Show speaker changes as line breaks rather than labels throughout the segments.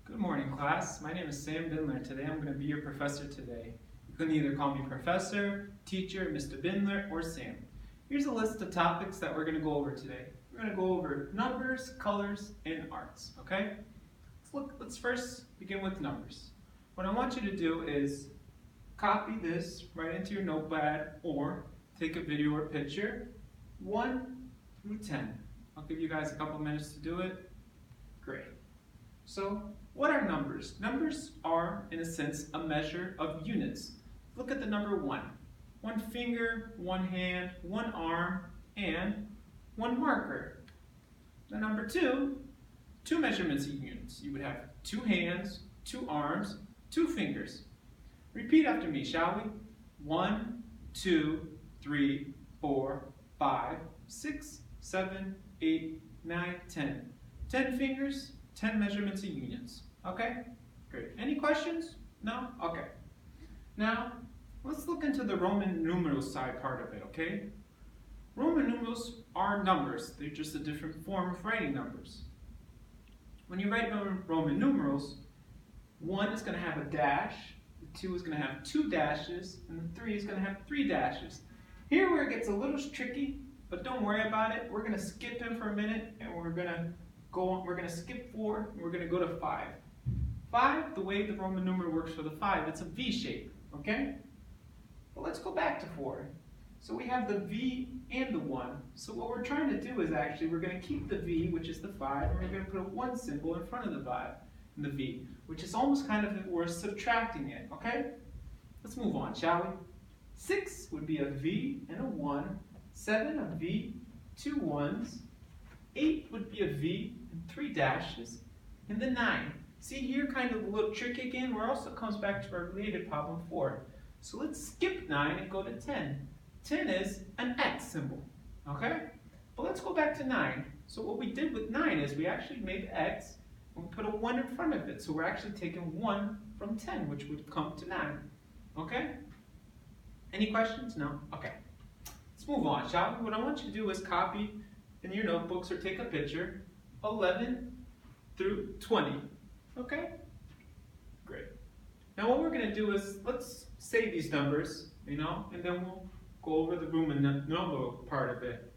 Good morning, class. My name is Sam Bindler. Today I'm going to be your professor today. You can either call me professor, teacher, Mr. Bindler, or Sam. Here's a list of topics that we're going to go over today. We're going to go over numbers, colors, and arts, okay? Let's first begin with numbers. What I want you to do is copy this right into your notepad or take a video or picture 1 through 10. I'll give you guys a couple minutes to do it. Great. So, what are numbers? Numbers are, in a sense, a measure of units. Look at the number 1. 1 finger, 1 hand, 1 arm, and 1 marker. The number 2, 2 measurements of units. You would have 2 hands, 2 arms, 2 fingers. Repeat after me, shall we? 1, 2, 3, 4, 5, 6, 7, 8, 9, 10. 10 fingers, 10 measurements of units. Okay? Great. Any questions? No? Okay. Now, let's look into the Roman numeral side part of it, okay? Roman numerals are numbers. They're just a different form of writing numbers. When you write Roman numerals, 1 is going to have a dash, the 2 is going to have 2 dashes, and the 3 is going to have 3 dashes. Here where it gets a little tricky, but don't worry about it. We're going to skip in for a minute, and we're going to skip 4, and we're going to go to 5. 5, the way the Roman numeral works for the 5, it's a V shape, okay? But let's go back to 4. So we have the V and the 1. So what we're trying to do is actually, we're going to keep the V, which is the 5, and we're going to put a 1 symbol in front of the 5, and the V, which is almost kind of, we're subtracting it, okay? Let's move on, shall we? 6 would be a V and a 1, 7 a V, 2 1s, 8 would be a V and 3 dashes, and the 9. See here, kind of a little trick again, where it also comes back to our related problem 4. So let's skip 9 and go to 10. 10 is an X symbol, okay? But let's go back to 9. So what we did with 9 is we actually made X and we put a 1 in front of it. So we're actually taking 1 from 10, which would come to 9, okay? Any questions? No? Okay. Let's move on, shall we? What I want you to do is copy in your notebooks or take a picture 11 through 20. Okay? Great. Now what we're going to do is, let's say these numbers, and then we'll go over the Roman numeral part of it.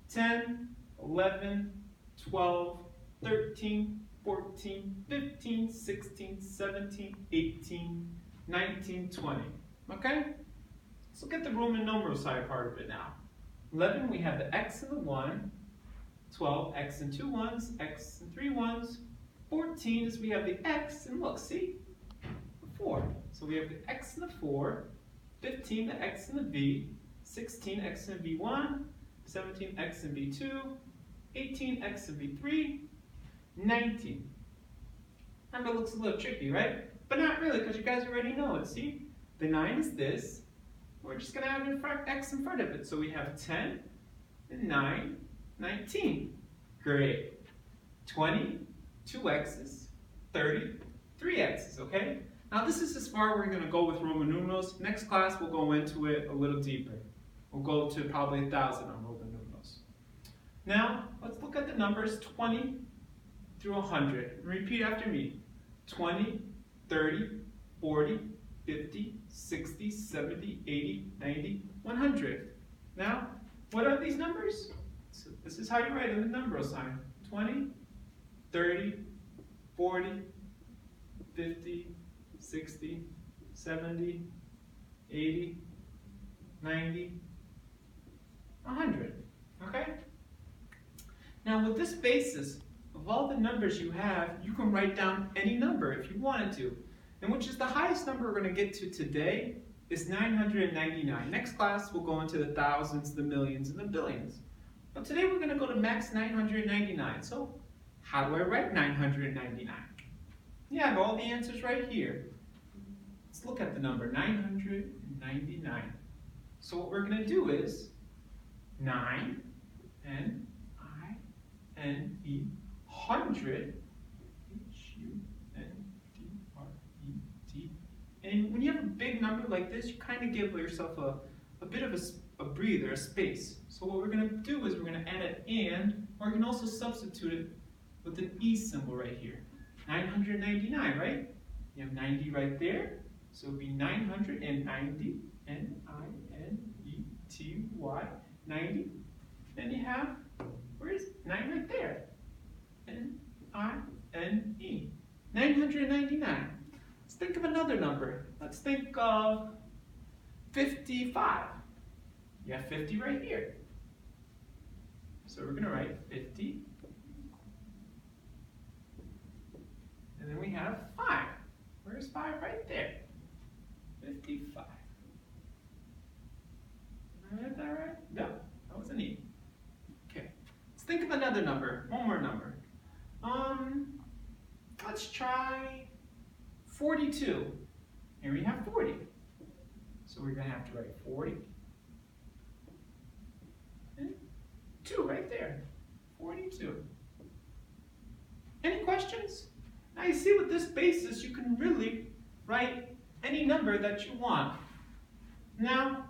10, 11, 12, 13, 14, 15, 16, 17, 18, 19, 20. Okay? Let's look at the Roman numeral side part of it now. 11, we have the X and the 1. 12, X and 2 1s, X and 3 1s. 14 is we have the X, and look, see? The 4. So we have the X and the 4. 15, the X and the V. 16, X and V1. 17, X and V2. 18, X and V3. 19. Remember, it looks a little tricky, right? But not really, because you guys already know it, see? The 9 is this. We're just going to have X in front of it. So we have 10 and 9, 19. Great. 20, 2 X's, 30, 3 X's, okay? Now this is as far we're going to go with Roman numerals. Next class we'll go into it a little deeper. We'll go to probably 1,000 on Roman numerals. Now, let's look at the numbers 20 through 100. Repeat after me. 20, 30, 40, 50, 60, 70, 80, 90, 100. Now, what are these numbers? So this is how you write in the numeral sign. 20, 30, 40, 50, 60, 70, 80, 90, 100. Okay? Now with this basis of all the numbers you have, you can write down any number if you wanted to. And which is the highest number we're going to get to today is 999. Next class we'll go into the thousands, the millions, and the billions. But today we're going to go to max 999. So how do I write 999? You have all the answers right here. Let's look at the number 999. So what we're going to do is 9, N, I, N, E, 100, H-U-N-D-R-E-D. And when you have a big number like this, you kind of give yourself a bit of a breather, a space. So what we're going to do is we're going to add an and, or you can also substitute it with an E symbol right here. 999, right? You have 90 right there, so it would be 990, N-I-N-E-T-Y, 90. Then you have, where's 9 right there? N-I-N-E, 999. Let's think of another number. Let's think of 55. You have 50 right here. So we're going to write 50. And then we have 5. Where's 5 right there? 55. Did I write that right? No, that was an E. Okay. Let's think of another number. One more number. Let's try 42. Here we have 40. So we're going to have to write 40. And 2 right there. 42. Any questions? Now you see with this basis you can really write any number that you want. Now,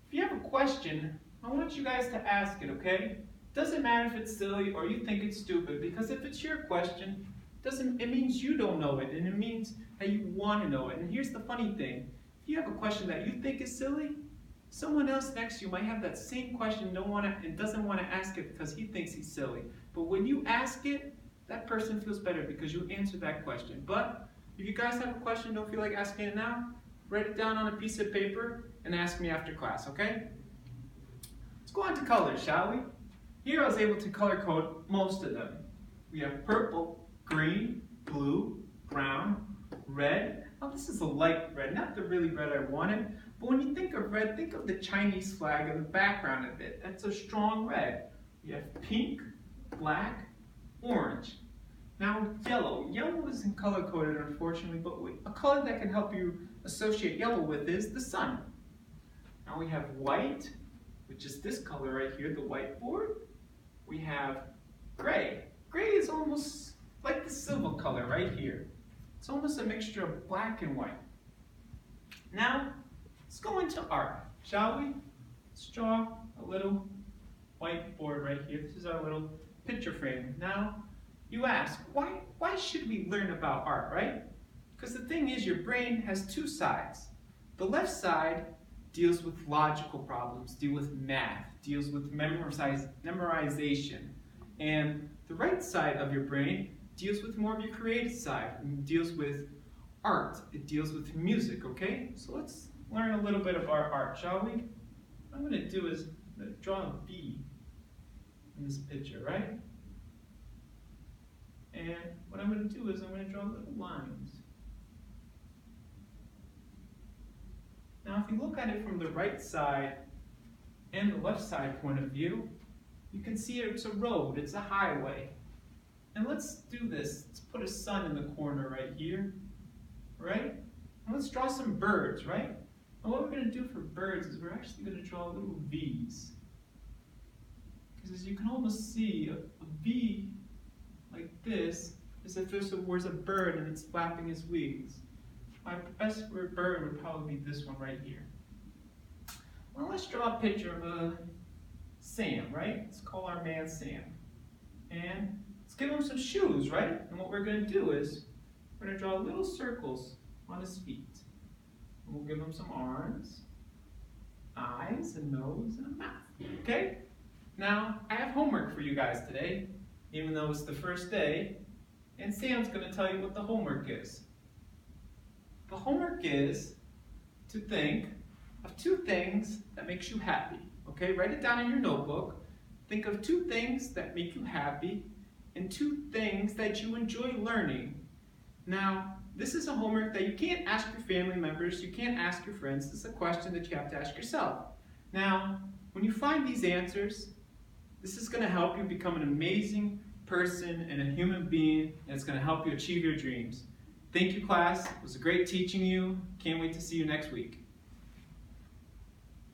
if you have a question, I want you guys to ask it, okay? Doesn't matter if it's silly or you think it's stupid, because if it's your question, it means you don't know it, and it means that you want to know it. And here's the funny thing. If you have a question that you think is silly, someone else next to you might have that same question and doesn't want to ask it because he thinks he's silly. But when you ask it, that person feels better because you answered that question. But if you guys have a question, don't feel like asking it now, write it down on a piece of paper and ask me after class, okay? Let's go on to colors, shall we? Here I was able to color code most of them. We have purple, green, blue, brown, red. Oh, this is a light red, not the really red I wanted. But when you think of red, think of the Chinese flag in the background of it. That's a strong red. We have pink, black, orange. Now yellow. Yellow isn't color coded, unfortunately, but a color that can help you associate yellow with is the sun. Now we have white, which is this color right here, the whiteboard. We have gray. Gray is almost like the silver color right here. It's almost a mixture of black and white. Now, let's go into art, shall we? Let's draw a little whiteboard right here. This is our little picture frame. Now, you ask, why should we learn about art, right? Because the thing is, your brain has two sides. The left side deals with logical problems, deals with math, deals with memorization. And the right side of your brain deals with more of your creative side, and deals with art. It deals with music, okay? So let's learn a little bit of our art, shall we? What I'm going to do is draw a V in this picture, right? And what I'm going to do is I'm going to draw little lines. Now, if you look at it from the right side and the left side point of view, you can see it's a road, it's a highway. And let's do this. Let's put a sun in the corner right here, right? And let's draw some birds, right? And what we're going to do for birds is we're actually going to draw little V's. Because as you can almost see, a V like this is if there was a bird and it's flapping his wings. My best bird would probably be this one right here. Well, let's draw a picture of Sam, right? Let's call our man Sam. And let's give him some shoes, right? And what we're going to do is we're going to draw little circles on his feet. And we'll give him some arms, eyes, a nose, and a mouth. Okay? Now, I have homework for you guys today, even though it's the first day. And Sam's going to tell you what the homework is. The homework is to think of 2 things that makes you happy. Okay, write it down in your notebook. Think of 2 things that make you happy and 2 things that you enjoy learning. Now, this is a homework that you can't ask your family members, you can't ask your friends. This is a question that you have to ask yourself. Now, when you find these answers, this is going to help you become an amazing person and a human being, and it's going to help you achieve your dreams. Thank you, class. It was great teaching you. Can't wait to see you next week.